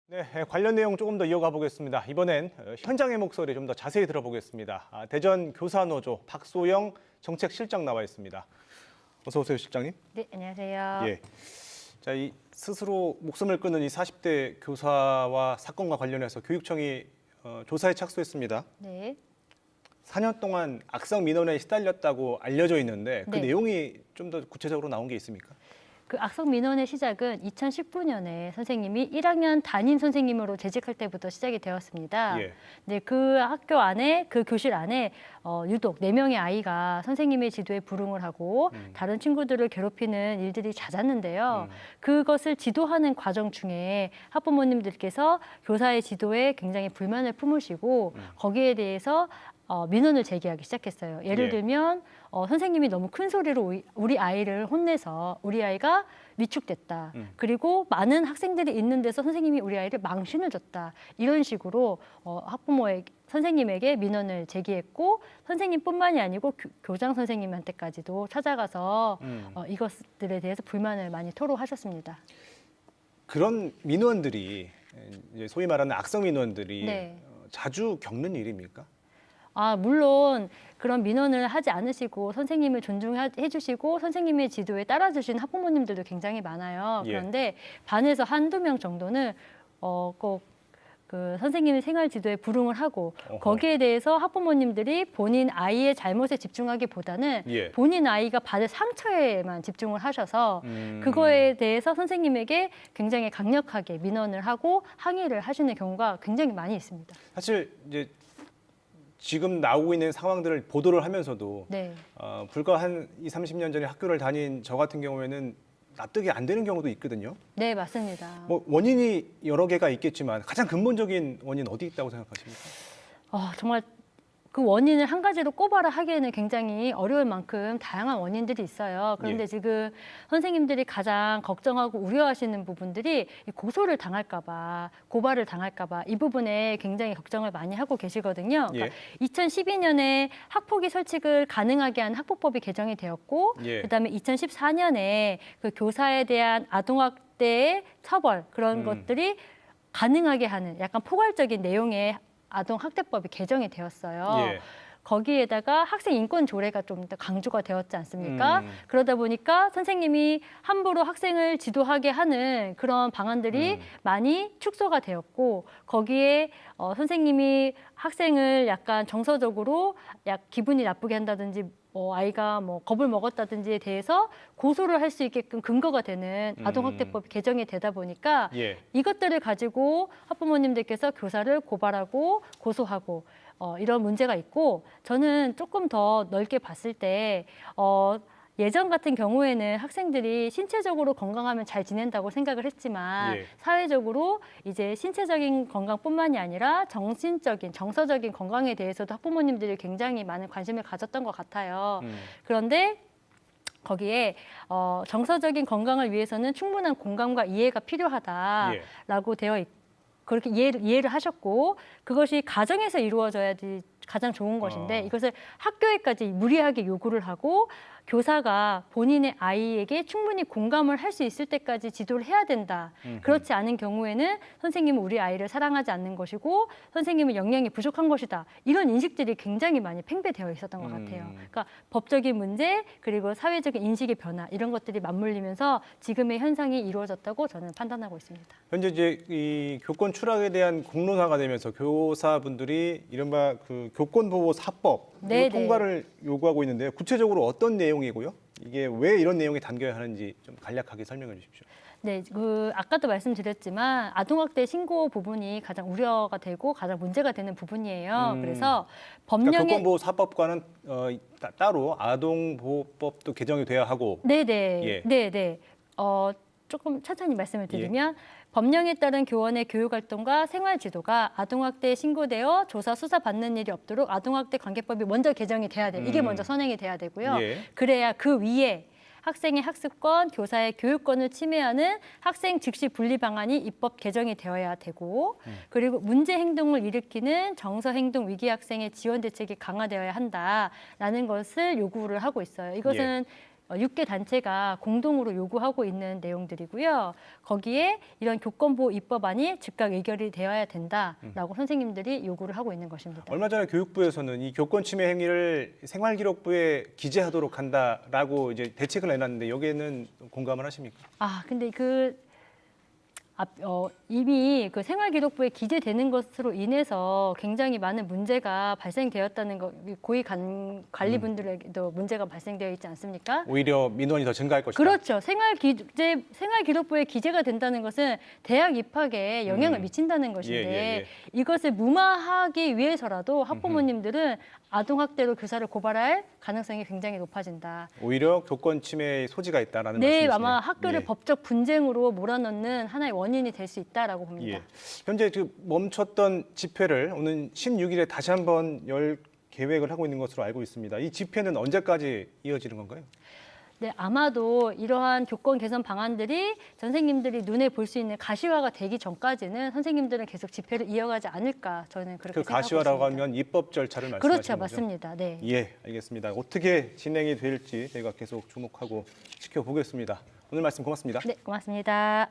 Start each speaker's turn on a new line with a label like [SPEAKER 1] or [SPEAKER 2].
[SPEAKER 1] 네, 관련 내용 조금 더 이어가 보겠습니다. 이번엔 현장의 목소리 좀 더 자세히 들어보겠습니다. 대전 교사노조 박소영 정책실장 나와 있습니다. 어서 오세요, 실장님.
[SPEAKER 2] 네, 안녕하세요.
[SPEAKER 1] 예. 자, 이 스스로 목숨을 끊은 이 40대 교사와 사건과 관련해서 교육청이 조사에 착수했습니다.
[SPEAKER 2] 네.
[SPEAKER 1] 4년 동안 악성 민원에 시달렸다고 알려져 있는데 그
[SPEAKER 2] 네.
[SPEAKER 1] 내용이 좀 더 구체적으로 나온 게 있습니까?
[SPEAKER 2] 그 악성 민원의 시작은 2019년에 선생님이 1학년 담임 선생님으로 재직할 때부터 시작이 되었습니다.
[SPEAKER 1] 예.
[SPEAKER 2] 네, 그 학교 안에, 그 교실 안에 유독 4명의 아이가 선생님의 지도에 불응을 하고 다른 친구들을 괴롭히는 일들이 잦았는데요. 그것을 지도하는 과정 중에 학부모님들께서 교사의 지도에 굉장히 불만을 품으시고 거기에 대해서 민원을 제기하기 시작했어요. 예를
[SPEAKER 1] 예.
[SPEAKER 2] 들면 선생님이 너무 큰 소리로 우리 아이를 혼내서 우리 아이가 위축됐다. 그리고 많은 학생들이 있는 데서 선생님이 우리 아이를 망신을 줬다. 이런 식으로 선생님에게 민원을 제기했고 선생님뿐만이 아니고 교장 선생님한테까지도 찾아가서 이것들에 대해서 불만을 많이 토로하셨습니다.
[SPEAKER 1] 그런 민원들이 이제 소위 말하는 악성 민원들이
[SPEAKER 2] 네.
[SPEAKER 1] 자주 겪는 일입니까?
[SPEAKER 2] 물론 그런 민원을 하지 않으시고 선생님을 존중해 주시고 선생님의 지도에 따라주신 학부모님들도 굉장히 많아요.
[SPEAKER 1] 예.
[SPEAKER 2] 그런데 반에서 한두 명 정도는 꼭 그 선생님의 생활 지도에 불응을 하고
[SPEAKER 1] 어허.
[SPEAKER 2] 거기에 대해서 학부모님들이 본인 아이의 잘못에 집중하기보다는
[SPEAKER 1] 예.
[SPEAKER 2] 본인 아이가 받을 상처에만 집중을 하셔서 그거에 대해서 선생님에게 굉장히 강력하게 민원을 하고 항의를 하시는 경우가 굉장히 많이 있습니다.
[SPEAKER 1] 사실 이제 지금 나오고 있는 상황들을 보도를 하면서도
[SPEAKER 2] 네.
[SPEAKER 1] 불과 한 20, 30년 전에 학교를 다닌 저 같은 경우에는 납득이 안 되는 경우도 있거든요.
[SPEAKER 2] 네, 맞습니다.
[SPEAKER 1] 뭐 원인이 여러 개가 있겠지만 가장 근본적인 원인 어디 있다고 생각하십니까?
[SPEAKER 2] 정말 그 원인을 한 가지로 꼽아라 하기에는 굉장히 어려울 만큼 다양한 원인들이 있어요. 그런데
[SPEAKER 1] 예.
[SPEAKER 2] 지금 선생님들이 가장 걱정하고 우려하시는 부분들이 고소를 당할까 봐, 고발을 당할까 봐 이 부분에 굉장히 걱정을 많이 하고 계시거든요. 그러니까 2012년에 학폭위 설치를 가능하게 한 학폭법이 개정이 되었고
[SPEAKER 1] 예.
[SPEAKER 2] 그다음에 2014년에 그 교사에 대한 아동학대의 처벌 그런 것들이 가능하게 하는 약간 포괄적인 내용의 아동학대법이 개정이 되었어요.
[SPEAKER 1] 예.
[SPEAKER 2] 거기에다가 학생 인권 조례가 좀 더 강조가 되었지 않습니까? 그러다 보니까 선생님이 함부로 학생을 지도하게 하는 그런 방안들이 많이 축소가 되었고 거기에 선생님이 학생을 약간 정서적으로 기분이 나쁘게 한다든지 아이가 겁을 먹었다든지에 대해서 고소를 할 수 있게끔 근거가 되는 아동학대법이 개정이 되다 보니까
[SPEAKER 1] 예.
[SPEAKER 2] 이것들을 가지고 학부모님들께서 교사를 고발하고 고소하고 이런 문제가 있고 저는 조금 더 넓게 봤을 때 예전 같은 경우에는 학생들이 신체적으로 건강하면 잘 지낸다고 생각을 했지만
[SPEAKER 1] 예.
[SPEAKER 2] 사회적으로 이제 신체적인 건강뿐만이 아니라 정신적인, 정서적인 건강에 대해서도 학부모님들이 굉장히 많은 관심을 가졌던 것 같아요. 그런데 거기에 정서적인 건강을 위해서는 충분한 공감과 이해가 필요하다라고 되어 있고 그렇게 이해를 하셨고 그것이 가정에서 이루어져야지 가장 좋은 것인데 이것을 학교에까지 무리하게 요구를 하고 교사가 본인의 아이에게 충분히 공감을 할 수 있을 때까지 지도를 해야 된다. 그렇지 않은 경우에는 선생님은 우리 아이를 사랑하지 않는 것이고 선생님은 역량이 부족한 것이다. 이런 인식들이 굉장히 많이 팽배되어 있었던 것 같아요. 그러니까 법적인 문제 그리고 사회적인 인식의 변화 이런 것들이 맞물리면서 지금의 현상이 이루어졌다고 저는 판단하고 있습니다.
[SPEAKER 1] 현재 이제 이 교권 추락에 대한 공론화가 되면서 교사분들이 이른바 그 교권보호 사법
[SPEAKER 2] 네,
[SPEAKER 1] 통과를 요구하고 있는데요. 구체적으로 어떤 내용이고요? 이게 왜 이런 내용이 담겨야 하는지 좀 간략하게 설명해 주십시오.
[SPEAKER 2] 네, 아까도 말씀드렸지만 아동학대 신고 부분이 가장 우려가 되고 가장 문제가 되는 부분이에요. 그래서 법령에
[SPEAKER 1] 그러니까 교권보호 사법과는 따로 아동보호법도 개정이 돼야 하고.
[SPEAKER 2] 네네.
[SPEAKER 1] 예.
[SPEAKER 2] 네네. 조금 천천히 말씀을 드리면 법령에 따른 교원의 교육활동과 생활지도가 아동학대에 신고되어 조사, 수사 받는 일이 없도록 아동학대 관계법이 먼저 개정이 돼야 돼요. 이게 먼저 선행이 돼야 되고요.
[SPEAKER 1] 예.
[SPEAKER 2] 그래야 그 위에 학생의 학습권, 교사의 교육권을 침해하는 학생 즉시 분리 방안이 입법 개정이 되어야 되고 그리고 문제 행동을 일으키는 정서 행동 위기 학생의 지원 대책이 강화되어야 한다라는 것을 요구를 하고 있어요. 이것은 6개 단체가 공동으로 요구하고 있는 내용들이고요. 거기에 이런 교권보호 입법안이 즉각 의결이 되어야 된다라고 선생님들이 요구를 하고 있는 것입니다.
[SPEAKER 1] 얼마 전에 교육부에서는 이 교권 침해 행위를 생활기록부에 기재하도록 한다라고 이제 대책을 내놨는데 여기에는 공감을 하십니까?
[SPEAKER 2] 근데 이미 그 생활기록부에 기재되는 것으로 인해서 굉장히 많은 문제가 발생되었다는 거, 고위 관리분들에게도 문제가 발생되어 있지 않습니까?
[SPEAKER 1] 오히려 민원이 더 증가할 것이다.
[SPEAKER 2] 그렇죠. 생활기록부에 기재가 된다는 것은 대학 입학에 영향을 미친다는 것인데 이것을 무마하기 위해서라도 학부모님들은 아동학대로 교사를 고발할 가능성이 굉장히 높아진다.
[SPEAKER 1] 오히려 교권 침해의 소지가 있다라는
[SPEAKER 2] 네,
[SPEAKER 1] 말씀이시네요.
[SPEAKER 2] 아마 학교를 법적 분쟁으로 몰아넣는 하나의 원인이 될 수 있다라고 봅니다.
[SPEAKER 1] 현재 멈췄던 집회를 오는 16일에 다시 한번 열 계획을 하고 있는 것으로 알고 있습니다. 이 집회는 언제까지 이어지는 건가요?
[SPEAKER 2] 네, 아마도 이러한 교권 개선 방안들이 선생님들이 눈에 볼 수 있는 가시화가 되기 전까지는 선생님들은 계속 집회를 이어가지 않을까 저는 그렇게 생각하고
[SPEAKER 1] 가시화라고
[SPEAKER 2] 있습니다.
[SPEAKER 1] 하면 입법 절차를 말씀하시는
[SPEAKER 2] 그렇죠,
[SPEAKER 1] 거죠?
[SPEAKER 2] 맞습니다. 네.
[SPEAKER 1] 예, 알겠습니다. 어떻게 진행이 될지 저희가 계속 주목하고 지켜보겠습니다. 오늘 말씀 고맙습니다.
[SPEAKER 2] 네, 고맙습니다.